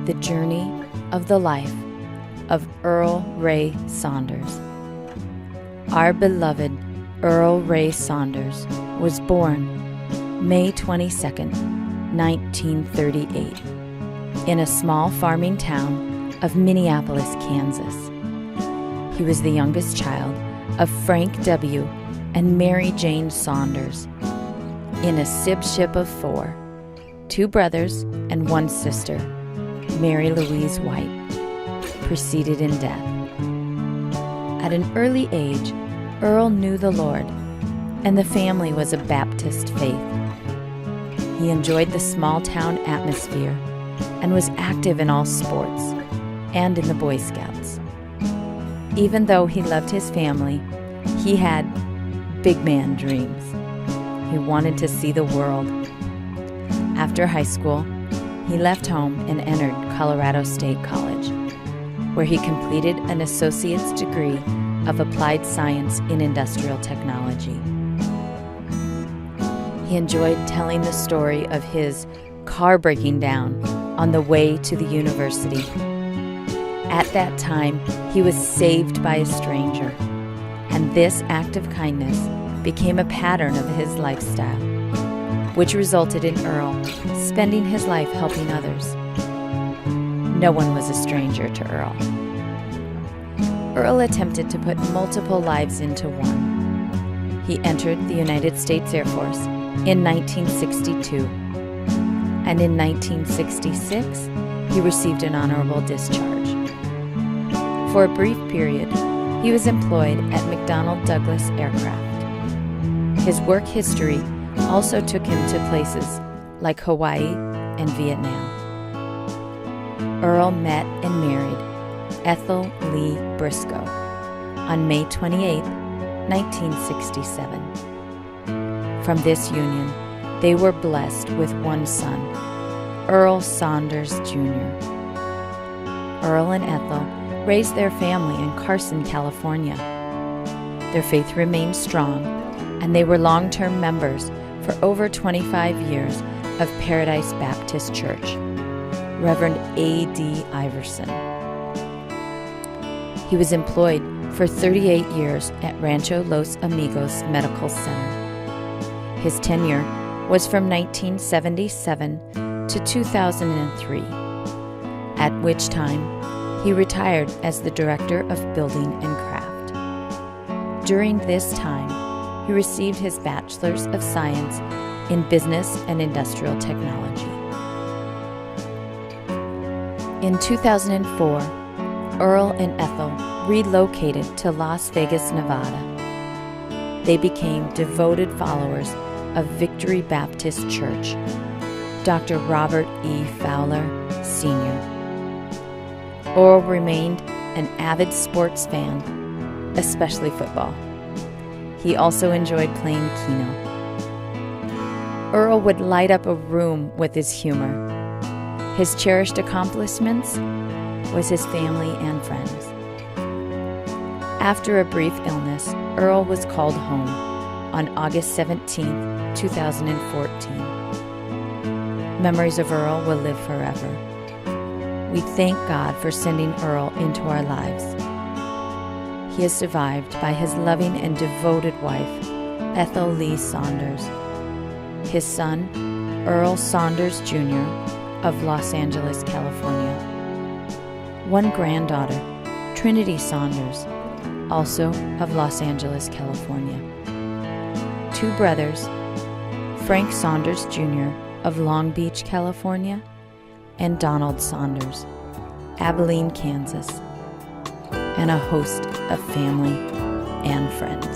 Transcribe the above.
The Journey of the Life of Earl Ray Saunders. Our beloved Earl Ray Saunders was born May 22, 1938, in a small farming town of Minneapolis, Kansas. He was the youngest child of Frank W. and Mary Jane Saunders in a sibship of 4, 2 brothers and 1 sister. Mary Louise White preceded in death. At an early age, Earl knew the Lord, and the family was of Baptist faith. He enjoyed the small-town atmosphere and was active in all sports and in the Boy Scouts. Even though he loved his family, he had big man dreams. He wanted to see the world. After high school, he left home and entered Colorado State College, where he completed an associate's degree of applied science in industrial technology. He enjoyed telling the story of his car breaking down on the way to the university. At that time, he was saved by a stranger, and this act of kindness became a pattern of his lifestyle, which resulted in Earl spending his life helping others. No one was a stranger to Earl. Earl attempted to put multiple lives into one. He entered the United States Air Force in 1962, and in 1966, he received an honorable discharge. For a brief period, he was employed at McDonnell Douglas Aircraft. His work history also took him to places like Hawaii and Vietnam. Earl met and married Ethel Lee Briscoe on May 28, 1967. From this union, they were blessed with 1 son, Earl Saunders Jr. Earl and Ethel raised their family in Carson, California. Their faith remained strong, and they were long-term members for over 25 years of Paradise Baptist Church, Reverend A.D. Iverson. He was employed for 38 years at Rancho Los Amigos Medical Center. His tenure was from 1977 to 2003, at which time he retired as the Director of Building and Craft. During this time, he received his Bachelor's of Science in Business and Industrial Technology. In 2004, Earl and Ethel relocated to Las Vegas, Nevada. They became devoted followers of Victory Baptist Church, Dr. Robert E. Fowler, Sr. Earl remained an avid sports fan, especially football. He also enjoyed playing Keno. Earl would light up a room with his humor. His cherished accomplishments was his family and friends. After a brief illness, Earl was called home on August 17, 2014. Memories of Earl will live forever. We thank God for sending Earl into our lives. He is survived by his loving and devoted wife, Ethel Lee Saunders, his son, Earl Saunders Jr. of Los Angeles, California, 1 granddaughter, Trinity Saunders, also of Los Angeles, California, 2 brothers, Frank Saunders Jr. of Long Beach, California, and Donald Saunders, Abilene, Kansas, and a host of family and friends.